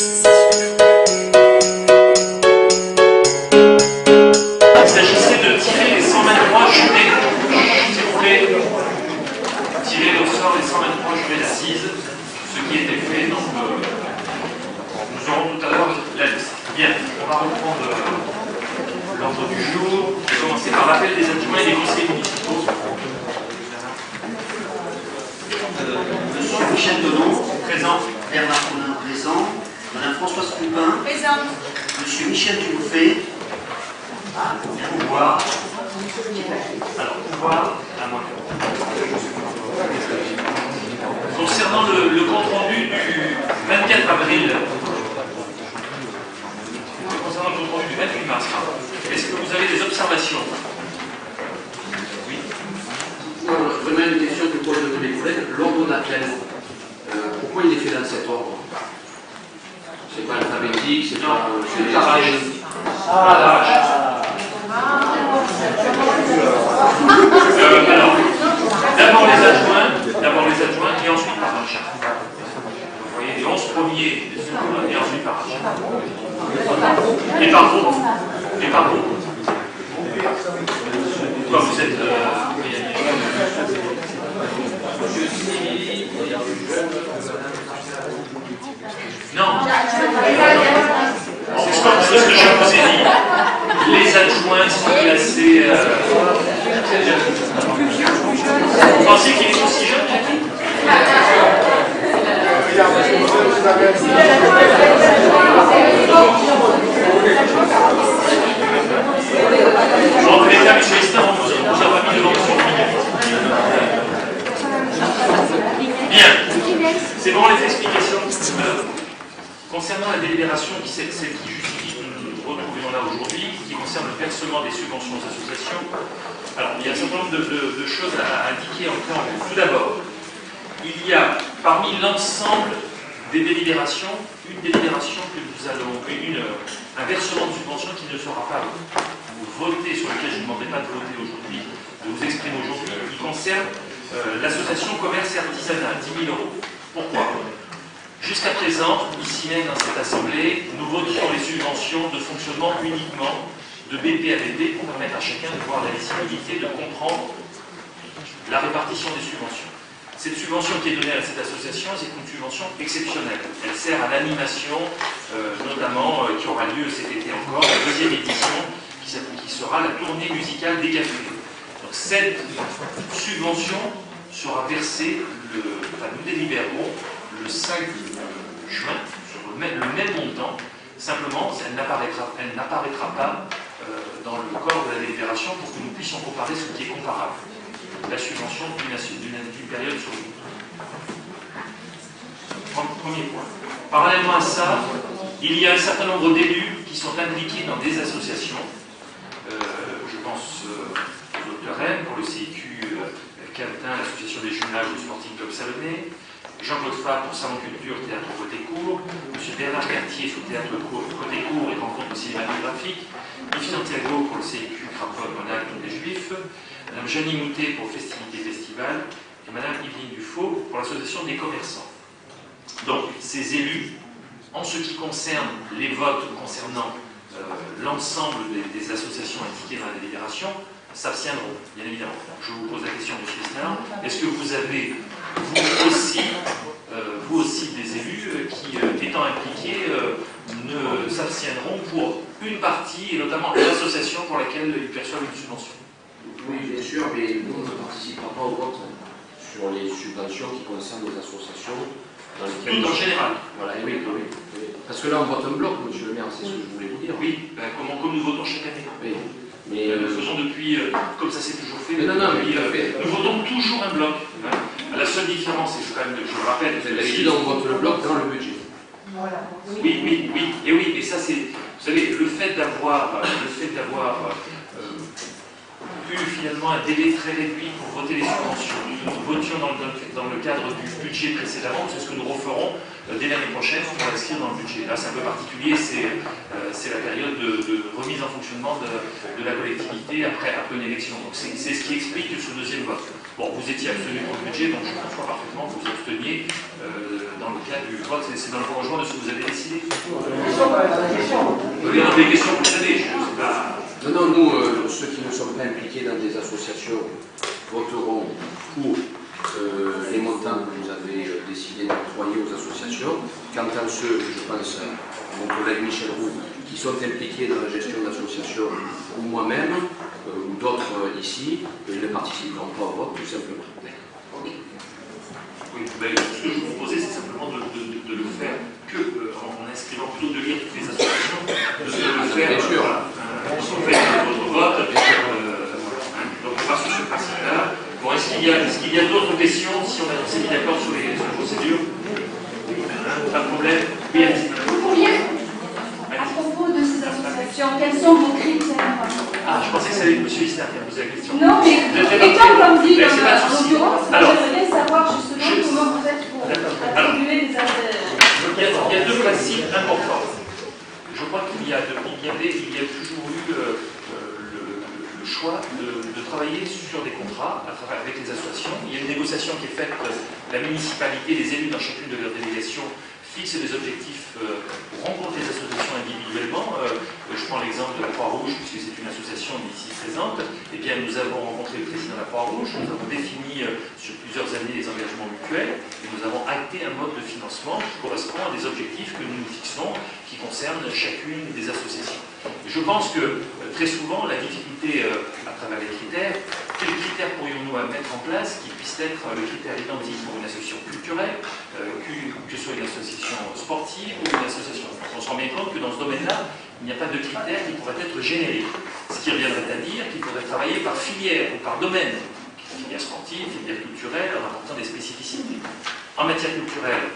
Il s'agissait de tirer les 123 jurés, s'il vous plaît, tirer au sort les 123 jurés d'assises, ce qui était fait, donc nous aurons tout à l'heure la liste. Bien, on va reprendre l'ordre du jour. On va commencer par l'appel des adjoints et des conseillers municipaux. Monsieur Michel Donon, Présent. Bernard Collin, présent. Madame Françoise Poupin, Présente. Monsieur Michel Dubouffet, Pouvoir. Alors, pouvoir, à moi. Concernant le compte rendu du 24 avril, concernant le compte rendu du 28 mars, est-ce que vous avez des observations? Oui. Vraiment une question que pose mes collègues, l'ordre d'appel, pourquoi il est fait dans cet ordre? C'est pas alphabétique, c'est pas... C'est l'arrache. Alors, d'abord les adjoints et ensuite par achat. Vous voyez, les 11 premiers et ensuite par achat. Et par groupe. Pourquoi vous êtes... Non. C'est ce que je vous ai dit. Les adjoints sont classés... Vous pensez qu'il est aussi jeune? En tous les cas, M. Estin, on vous a pas mis devant son Bien. C'est bon les explications. Concernant la délibération, celle qui justifie que nous nous retrouvions là aujourd'hui, qui concerne le versement des subventions aux associations, alors il y a un certain nombre de choses à indiquer en préambule. Tout d'abord, il y a parmi l'ensemble des délibérations, une délibération que nous allons, un versement de subvention qui ne sera pas voté, sur lequel je ne vous demanderai pas de voter aujourd'hui, de vous exprimer aujourd'hui, qui concerne l'association commerce et artisanat, 10 000 €. Pourquoi? Jusqu'à présent, ici même dans cette assemblée, nous votions les subventions de fonctionnement uniquement de BP à BP pour permettre à chacun de voir la lisibilité, de comprendre la répartition des subventions. Cette subvention qui est donnée à cette association, c'est une subvention exceptionnelle. Elle sert à l'animation, notamment, qui aura lieu cet été encore, la deuxième édition, qui sera la tournée musicale des cafés. Donc cette subvention sera versée, nous délibérerons le 5 juin sur le même montant. Simplement, elle n'apparaîtra pas dans le corps de la délibération pour que nous puissions comparer ce qui est comparable. La subvention d'une période sur l'autre. Premier point. Parallèlement à ça, il y a un certain nombre d'élus qui sont impliqués dans des associations. Je pense au Dr M pour le CIQ Quintin, l'association des jumelages du Sporting Club Salonnais, Jean-Claude Fabre pour Salon Culture, Théâtre Côté-Court, M. Bernard Cartier sur Théâtre Côté-Court et rencontres cinématographiques, Yves Santiago pour le CIQ Craponne, Monac, des Juifs, Mme Jeannie Moutet pour Festivités Festival et Mme Yveline Dufaux pour l'Association des commerçants. Donc, ces élus, en ce qui concerne les votes concernant l'ensemble des associations indiquées dans la délibération, s'abstiendront, bien évidemment. Je vous pose la question, M. Estin, est-ce que vous avez, vous aussi des élus qui, étant impliqués, ne s'abstiendront pour une partie, et notamment l'association pour laquelle ils perçoivent une subvention? Oui, bien sûr, mais nous ne participons pas au vote sur les subventions qui concernent les associations. Tout en général. Voilà, oui. Parce que là, on vote un bloc, monsieur le maire, c'est ce que je voulais vous dire. Oui, comme nous votons chaque année. Oui. Mais nous faisons depuis, comme ça s'est toujours fait, nous votons toujours un bloc. Hein. La seule différence, et je le rappelle, d'habitude on vote le bloc dans le budget. Voilà. Oui, et ça c'est, vous savez, le fait d'avoir eu finalement un délai très réduit pour voter les subventions. Nous votions dans le cadre du budget précédemment, c'est ce que nous referons dès l'année prochaine pour l'inscrire dans le budget. Là, c'est un peu particulier, c'est la période de remise en fonctionnement de la collectivité après une élection. Donc c'est ce qui explique ce deuxième vote. Bon, vous étiez abstenu pour le budget, donc je conçois parfaitement que vous absteniez dans le cas du vote. C'est dans le prolongement de ce que vous avez décidé. Oui, dans les questions, vous savez, je ne sais pas. Non, nous, ceux qui ne sont pas impliqués dans des associations voteront pour les montants que vous avez décidé d'octroyer aux associations. Quant à ceux, je pense à mon collègue Michel Roux, qui sont impliqués dans la gestion d'associations, ou moi-même, ou d'autres ici, ils ne participeront pas au vote, tout simplement. Oui, mais ce que je vous proposais, c'est simplement de le faire en inscrivant, plutôt de lire toutes les associations, de le faire. Bien sûr. On fait votre vote. Donc on part sur ce principe-là. Bon, est-ce qu'il y a d'autres questions si on s'est mis d'accord sur les procédures? Pas de problème. Oui, vous pourriez, à propos de ces associations, quels sont vos critères? Ah, je pensais que c'était M. Isner qui a posé la question. Non, mais étant comme dit dans l'occurrence, Alors, j'aimerais savoir justement comment vous faites pour attribuer les affaires. Il y a deux principes importants. Je crois qu'il y a toujours eu le choix de travailler sur des contrats avec les associations. Il y a une négociation qui est faite, la municipalité, les élus dans chacune de leurs délégations fixent des objectifs pour rencontrer les associations individuellement. Je prends l'exemple de la Croix-Rouge, puisque c'est une association ici présente. Eh bien, nous avons rencontré le président de la Croix-Rouge, nous avons défini sur plusieurs années les engagements mutuels, et nous avons acté un mode de financement qui correspond à des objectifs que nous nous fixons, qui concernent chacune des associations. Et je pense que très souvent, la difficulté à travers les critères, quels critères pourrions-nous mettre en place qui puissent être le critère identique pour une association culturelle, que ce soit une association sportive ou une association. On se rend bien compte que dans ce domaine-là, il n'y a pas de critères qui pourraient être génériques. Ce qui reviendrait à dire qu'il faudrait travailler par filière ou par domaine. Filière sportive, filière culturelle, en apportant des spécificités. En matière culturelle,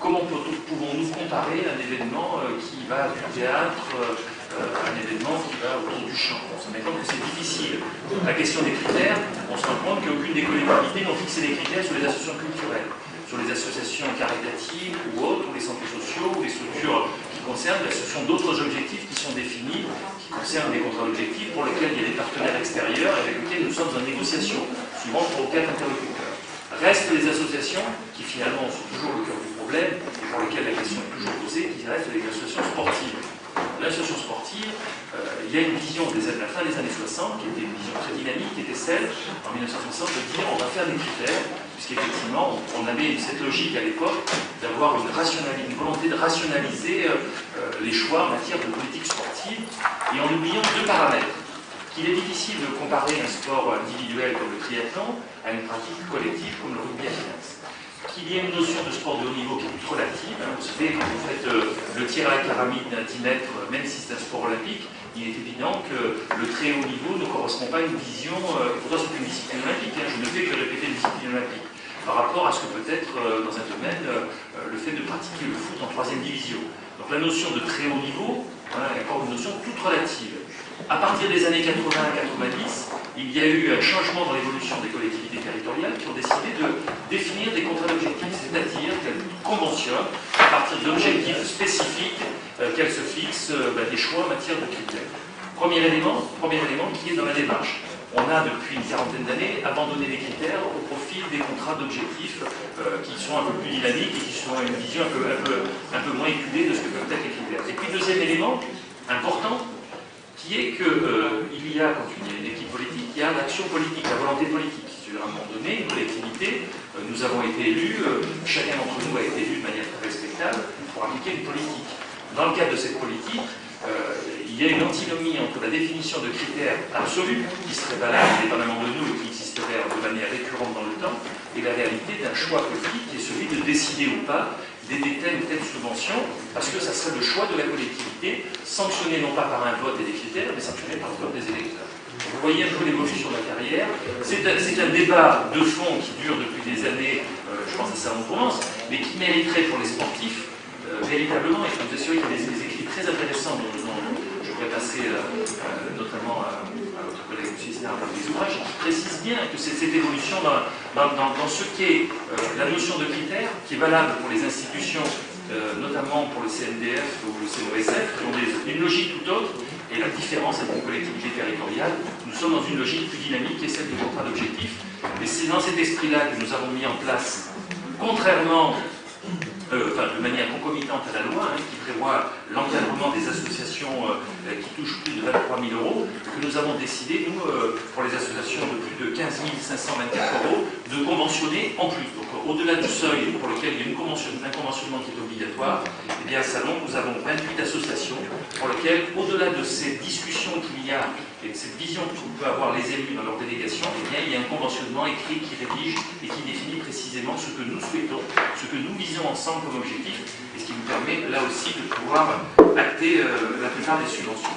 comment pouvons-nous comparer un événement qui va du théâtre à un événement qui va autour du chant? On se rend compte que c'est difficile. La question des critères, on se rend compte qu'aucune des collectivités n'ont fixé des critères sur les associations culturelles, sur les associations caritatives ou autres, ou les centres sociaux, ou les structures qui concernent. Ce sont d'autres objectifs qui sont définis, qui concernent des contrats d'objectifs pour lesquels il y a des partenaires extérieurs avec lesquels nous sommes en négociation, souvent pour 4 interlocuteurs. Restent les associations qui finalement sont toujours le cœur du problème et pour lesquelles la question est toujours posée, qui restent les associations sportives. L'association sportive, il y a une vision de la fin des années 60 qui était une vision très dynamique, qui était celle en 1960 de dire on va faire des critères, puisqu'effectivement on avait cette logique à l'époque d'avoir une volonté de rationaliser les choix en matière de politique sportive et en oubliant deux paramètres. Qu'il est difficile de comparer un sport individuel comme le triathlon à une pratique collective comme le rugby à 15. Qu'il y ait une notion de sport de haut niveau qui est toute relative. Vous savez, quand vous faites le tir à la caramide d'un 10 mètres, même si c'est un sport olympique, il est évident que le très haut niveau ne correspond pas à une vision, pourtant c'est une discipline olympique, je ne fais que répéter une discipline olympique, par rapport à ce que peut être dans un domaine le fait de pratiquer le foot en 3e division. Donc la notion de très haut niveau, voilà, est encore une notion toute relative. À partir des années 80 à 90, il y a eu un changement dans l'évolution des collectivités territoriales qui ont décidé de définir des contrats d'objectifs, c'est-à-dire qu'elles conventionnent à partir d'objectifs spécifiques qu'elles se fixent des choix en matière de critères. Premier élément qui est dans la démarche. On a depuis une quarantaine d'années abandonné les critères au profil des contrats d'objectifs qui sont un peu plus dynamiques et qui sont une vision un peu moins éculée de ce que peuvent être les critères. Et puis deuxième élément important, qui est qu'il y a, quand il y a une équipe politique, il y a l'action politique, la volonté politique. À un moment donné, une collectivité, nous avons été élus, chacun d'entre nous a été élu de manière très respectable pour appliquer une politique. Dans le cadre de cette politique, il y a une antinomie entre la définition de critères absolus, qui seraient valables indépendamment de nous et qui existeraient de manière récurrente dans le temps, et la réalité d'un choix politique qui est celui de décider ou pas d'aider telle ou telle subvention, parce que ça serait le choix de la collectivité, sanctionné non pas par un vote et des critères, mais sanctionné par le vote des électeurs. Vous voyez un peu l'évolution de la carrière. C'est un débat de fond qui dure depuis des années, je pense à Salon-Provence, mais qui mériterait pour les sportifs, véritablement, et je peux vous assurer qu'il y a des écrits très intéressants dont je pourrais passer notamment à votre collègue M. Isner dans les ouvrages, précise bien que c'est cette évolution dans ce qu'est la notion de critère, qui est valable pour les institutions, notamment pour le CNDF ou le COSF, qui ont une logique tout autre, et la différence avec une collectivité territoriale, nous sommes dans une logique plus dynamique qui est celle du contrat d'objectif. Et c'est dans cet esprit-là que nous avons mis en place, contrairement, de manière concomitante à la loi, qui prévoit l'encadrement des associations qui touchent plus de 23 000 €, que nous avons décidé, nous, pour les associations de plus de 15 524 €, de conventionner en plus. Donc au-delà du seuil pour lequel il y a un conventionnement qui est obligatoire, eh bien à Salon, nous avons 28 associations pour lesquelles, au-delà de ces discussions qu'il y a et de cette vision que peut avoir les élus dans leur délégation, eh bien, il y a un conventionnement écrit qui rédige et qui définit précisément ce que nous souhaitons, ce que nous visons ensemble comme objectif, et ce qui nous permet là aussi de pouvoir acter la plupart des subventions.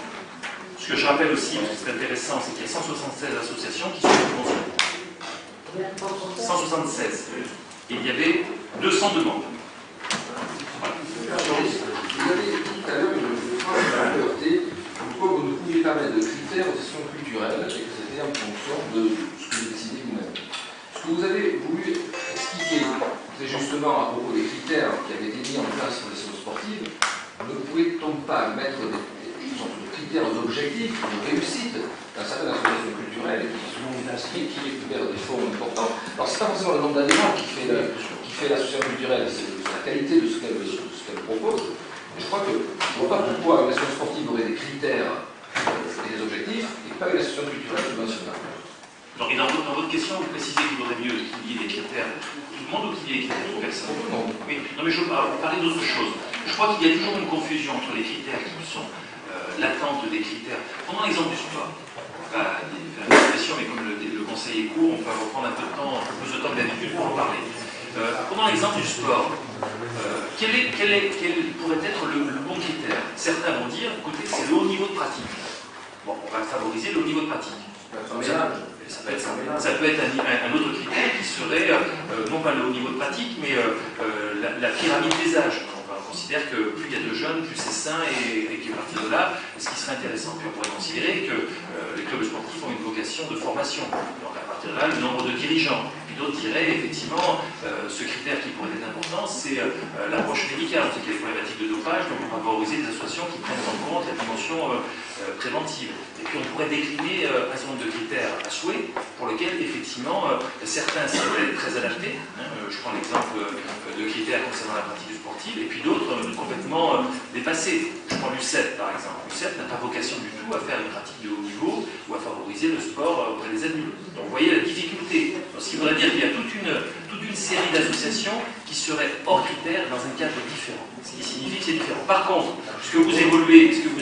Ce que je rappelle aussi, parce que c'est intéressant, c'est qu'il y a 176 associations qui sont conventionnées. 176. Et il y avait 200 demandes. Voilà. Vous avez dit tout à l'heure une phrase qui m'a heurté, pourquoi vous ne pouviez pas mettre de critères aux sessions culturelles, et que c'était en fonction de ce que vous décidez vous-même. Ce que vous avez voulu expliquer, c'est justement à propos des critères qui avaient été mis en place sur les sessions sportives, ne pouvait-on pas mettre des critères objectifs de réussite dans certaines associations culturelles qui sont inscrites, qui récupèrent des fonds importants. Alors c'est pas forcément le nombre d'adhérents qui fait l'association culturelle, c'est la qualité de ce qu'elle propose. Et je crois que je ne vois pas pourquoi une association sportive aurait des critères et des objectifs et pas une association culturelle subventionnable. Et dans votre question, vous précisez qu'il vaudrait mieux qu'il y ait des critères pour tout le monde ou qu'il y ait des critères pour personne. Oui. Non, mais je veux parler d'autre chose. Je crois qu'il y a toujours une confusion entre les critères qui sont l'attente des critères. Prenons l'exemple du sport. On va faire une expression, mais comme le conseil est court, on va reprendre un peu de temps, un peu plus de temps que d'habitude pour en parler. Prenons l'exemple du sport. Quel pourrait être le bon critère? Certains vont dire, écoutez, c'est le haut niveau de pratique. Bon, on va favoriser le haut niveau de pratique. Ça peut être un autre critère qui serait, non pas le haut niveau de pratique, mais la pyramide des âges. On considère que plus il y a de jeunes, plus c'est sain et qu'à partir de là, ce qui serait intéressant. Puis on pourrait considérer que les clubs sportifs ont une vocation de formation. Donc à partir de là, le nombre de dirigeants. Puis d'autres diraient effectivement, ce critère qui pourrait être important, c'est l'approche médicale. C'est qu'il y a des problématiques de dopage, donc on va valoriser des associations qui prennent en compte la dimension préventive. Et puis on pourrait décliner un certain nombre de critères à souhait, pour lesquels effectivement certains seraient très adaptés. Je prends l'exemple de critères concernant la pratique sportive, et puis d'autres complètement dépassés. Je prends l'UCEP par exemple. L'UCEP n'a pas vocation du tout à faire une pratique de haut niveau ou à favoriser le sport auprès des adultes. Donc vous voyez la difficulté. Donc, ce qui voudrait dire qu'il y a toute une série d'associations qui seraient hors critères dans un cadre différent. Ce qui signifie que c'est différent. Par contre, ce que vous évoluez, ce que vous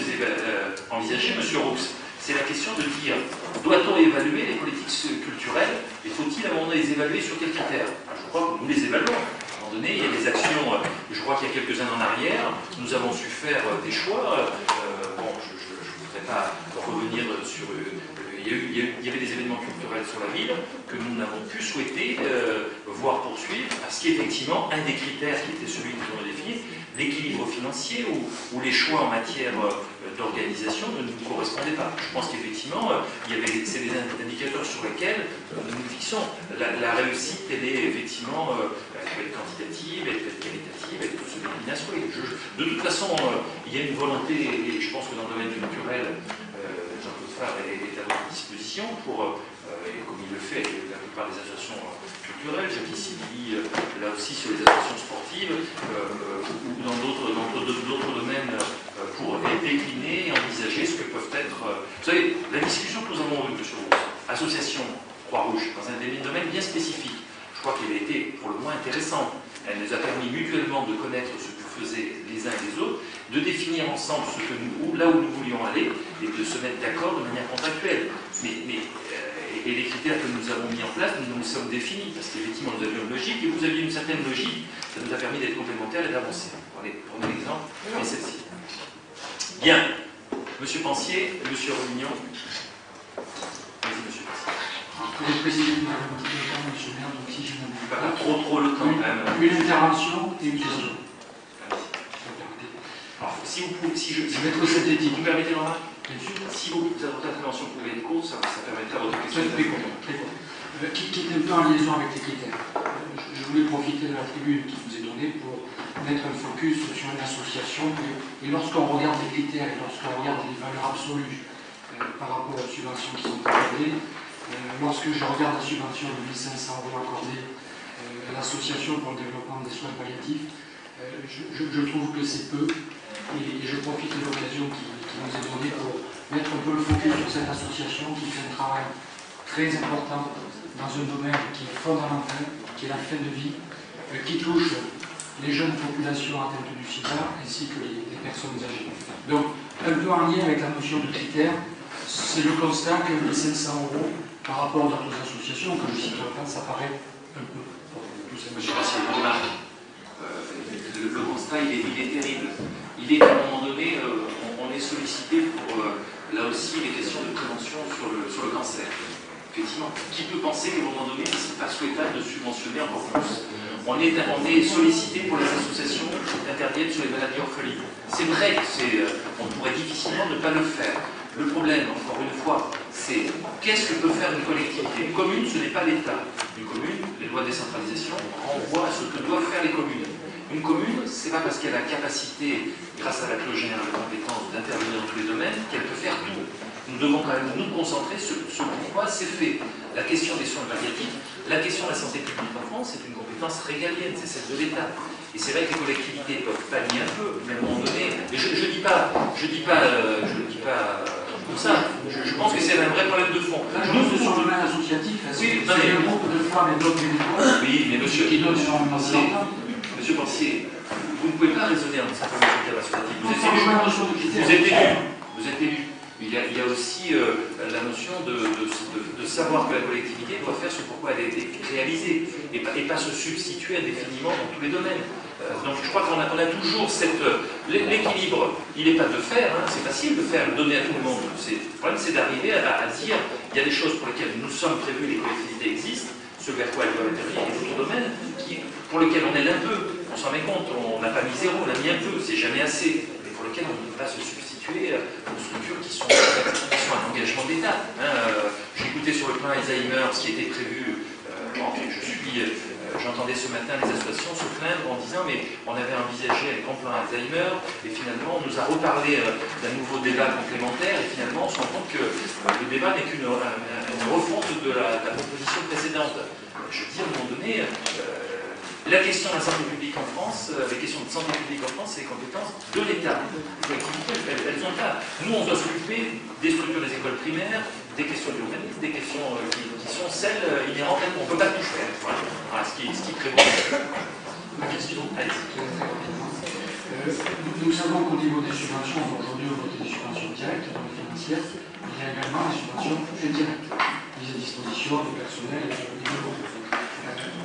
envisagez, M. Roux, c'est la question de dire, doit-on évaluer les politiques culturelles et faut-il à un moment donné les évaluer sur quels critères? Je crois que nous les évaluons. À un moment donné, il y a des actions, je crois qu'il y a quelques années en arrière, nous avons su faire des choix. Bon, je ne voudrais pas revenir sur... Il y avait des événements culturels sur la ville que nous n'avons pu souhaiter voir poursuivre, parce qu'effectivement, un des critères qui était celui que nous avons défini, l'équilibre financier ou les choix en matière d'organisation ne nous correspondaient pas. Je pense qu'effectivement, c'est des indicateurs sur lesquels nous nous fixons. La réussite, elle est effectivement elle peut être quantitative, elle peut être qualitative, elle peut se décliner à souhait. De toute façon, il y a une volonté, et je pense que dans le domaine culturel, Jean-Claude Favre est à votre disposition pour, et comme il le fait avec la plupart des associations culturelles, Jacques Sylvie, là aussi sur les associations sportives, ou dans d'autres domaines, pour décliner et envisager ce que peuvent être... Vous savez, la discussion que nous avons eue, M. Roux, association Croix-Rouge, dans un domaine bien spécifique, je crois qu'elle a été pour le moins intéressante. Elle nous a permis mutuellement de connaître ce que faisaient les uns et les autres, de définir ensemble là où nous voulions aller et de se mettre d'accord de manière contractuelle. Et les critères que nous avons mis en place, nous nous sommes définis, parce qu'effectivement nous avions une logique et vous aviez une certaine logique, ça nous a permis d'être complémentaires et d'avancer. Prenez l'exemple, et celle-ci. Bien. Monsieur Pensier, Monsieur Romignon. Vas-y, Monsieur Pensier. Pour les préciser, nous avons un petit peu de temps, monsieur Maire, donc si je n'oublie pas trop le temps quand même. Une intervention et une question. Alors, si je vais être synthétique. Vous me permettez, Laurent? Bien sûr. Si vos interventions pouvaient être courtes, ça permettrait à votre question de répondre. Qui est un peu en liaison avec les critères. Je voulais profiter de la tribune qui vous est donnée pour mettre un focus sur une association. Et lorsqu'on regarde les critères et lorsqu'on regarde les valeurs absolues par rapport aux subventions qui sont accordées, lorsque je regarde la subvention de 1500 € accordée à l'association pour le développement des soins palliatifs, je trouve que c'est peu. Et je profite de l'occasion qui nous est donnée pour mettre un peu le focus sur cette association qui fait un travail très important dans un domaine qui est fondamental, qui est la fin de vie, qui touche les jeunes populations atteintes du sida ainsi que les personnes âgées. Donc, un peu en lien avec la notion de critères, c'est le constat que les 500 € par rapport à d'autres associations, que je ne citerai pas, ça paraît un peu. Je ne sais pas si vous remarquez, le constat il est terrible. Il est qu'à un moment donné, on est sollicité pour, là aussi, les questions de prévention sur le cancer. Effectivement, qui peut penser qu'à un moment donné, ce n'est pas souhaitable de subventionner encore plus? On est sollicité pour les associations qui interviennent sur les maladies orphelines. C'est vrai on pourrait difficilement ne pas le faire. Le problème, encore une fois, c'est qu'est-ce que peut faire une collectivité? Une commune, ce n'est pas l'État. Une commune, les lois de décentralisation renvoient à ce que doivent faire les communes. Une commune, ce n'est pas parce qu'elle a la capacité, grâce à la clause générale de compétences, d'intervenir dans tous les domaines, qu'elle peut faire tout. Nous devons quand même nous concentrer sur pourquoi c'est fait. La question des soins palliatifs, la question de la santé publique en France, c'est une compétence régalienne, c'est celle de l'État. Et c'est vrai que les collectivités peuvent pallier un peu, mais à un moment donné, et je ne dis pas pour ça, je pense que c'est un vrai problème de fond. Là, je pense que sur le domaine associatif, c'est un groupe de femmes et d'autres bénévoles. Oui, mais monsieur, qui donnent sur un Monsieur Pensier, vous ne pouvez pas raisonner en simplement critères associatifs. Vous êtes élu. Il y a aussi la notion de savoir que la collectivité doit faire ce pourquoi elle a été réalisée et pas se substituer indéfiniment dans tous les domaines. Donc je crois qu'on a toujours l'équilibre. Il n'est pas de faire, hein, c'est facile de faire, de donner à tout le monde. Le problème c'est d'arriver à dire il y a des choses pour lesquelles nous sommes prévus, les collectivités existent, ce vers quoi elles doivent intervenir, et d'autres domaines pour lesquels on aide un peu. On s'en met compte, on n'a pas mis zéro, on a mis un peu, c'est jamais assez, mais pour lesquels on ne peut pas se substituer aux structures qui sont un engagement d'État. J'ai écouté sur le plan Alzheimer ce qui était prévu. J'entendais ce matin les associations se plaindre en disant mais on avait envisagé un grand plan Alzheimer et finalement on nous a reparlé d'un nouveau débat complémentaire et finalement on se rend compte que le débat n'est qu'une refonte de la proposition précédente. Je veux dire, à un moment donné, la question de la santé publique en France, les questions de santé publique en France, c'est les compétences de l'État. Les collectivités, elles sont là. Nous, on doit s'occuper des structures des écoles primaires, des questions d'urbanisme, des questions qui sont celles inhérentes. On ne peut pas tout faire. Voilà ce qui prévaut. Ma question, nous savons qu'au niveau des subventions, aujourd'hui on vote des subventions directes, donc financières, il y a également des subventions indirectes, mises à disposition du personnel et des bureaux.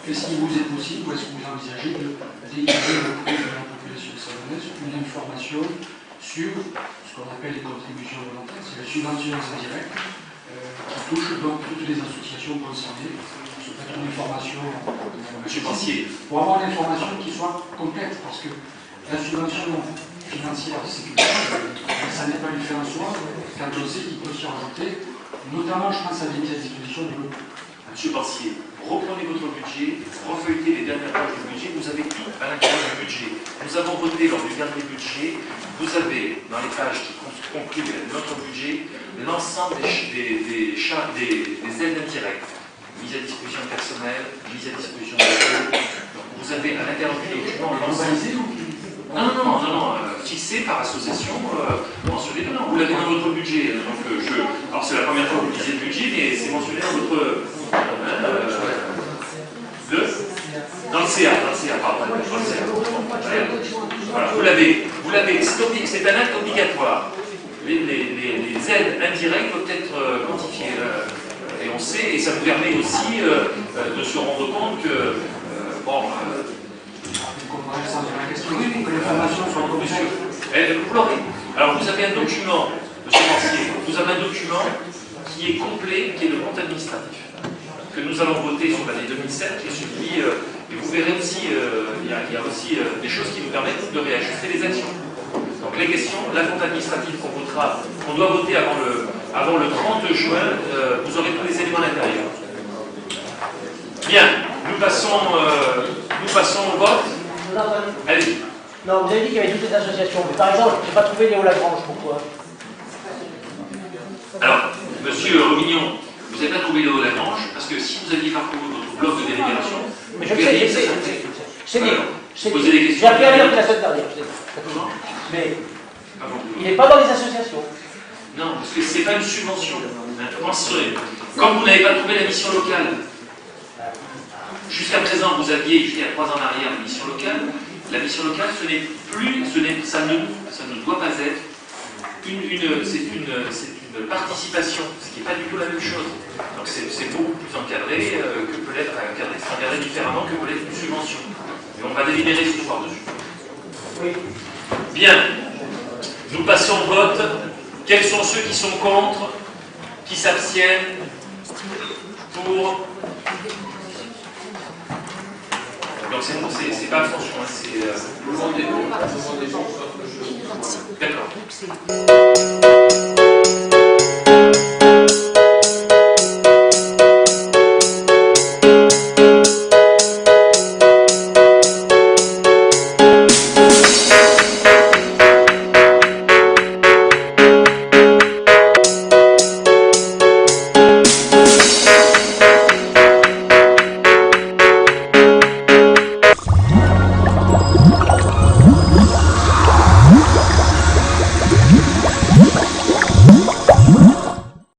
Est-ce qu'il vous est possible ou est-ce que vous envisagez d'équilibrer auprès de la population savonnaise une information sur ce qu'on appelle les contributions volontaires, c'est les subventions indirectes qui touchent donc toutes les associations concernées? Ce peut être une information pour avoir une information qui soit complète, parce que la subvention financière, ça n'est pas une fin en soi, quand on sait qu'il peut s'y rajouter, notamment je pense à des mises à disposition de l'eau. Monsieur Pensier, reprenez votre budget, refeuilletez les dernières pages du budget, vous avez tout à l'intérieur du budget. Nous avons voté lors du dernier budget, vous avez dans les pages qui concluent notre budget l'ensemble des aides indirectes, mise à disposition personnelle, mise à disposition de l'eau. Vous avez à l'intérieur du document l'ensemble. Non, fixé par association, mentionné dedans. Vous l'avez dans votre budget. Donc, alors c'est la première fois que vous lisez le budget, mais c'est mentionné dans votre... dans le CA, pardon. Voilà, vous l'avez, c'est un acte obligatoire. Les aides indirectes doivent être quantifiées. Et on sait, et ça nous permet aussi de se rendre compte que, vous l'aurez. Alors vous avez un document, monsieur Pensier, vous avez un document qui est complet, qui est le compte administratif, que nous allons voter sur l'année 2007, qui est celui, et vous verrez aussi, il y a aussi des choses qui nous permettent de réajuster les actions. Donc les questions, la compte administrative qu'on doit voter avant le 30 juin, vous aurez tous les éléments à l'intérieur. Bien, nous passons au vote. Allez-y. Non, vous avez dit qu'il y avait toutes les associations. Mais par exemple, je n'ai pas trouvé Léo Lagrange. Pourquoi? Alors, monsieur Romignon, vous n'avez pas trouvé Léo Lagrange, parce que si vous aviez parcouru votre bloc de délibération, mais je sais. C'est posez des questions. J'ai appris à lire que la semaine dernière. Mais il n'est pas dans les associations. Non, parce que ce n'est pas une subvention. Comme vous n'avez pas trouvé la mission locale, jusqu'à présent, vous aviez, jusqu'à 3 ans en arrière, une mission locale. La mission locale, ce n'est plus, ça ne doit pas être c'est une participation, ce qui n'est pas du tout la même chose. Donc c'est beaucoup plus encadré que peut l'être, encadré différemment que peut l'être une subvention. Et on va délibérer ce soir dessus. Oui. Bien. Nous passons au vote. Quels sont ceux qui sont contre, qui s'abstiennent, pour... Donc c'est pas abstention, c'est... D'accord.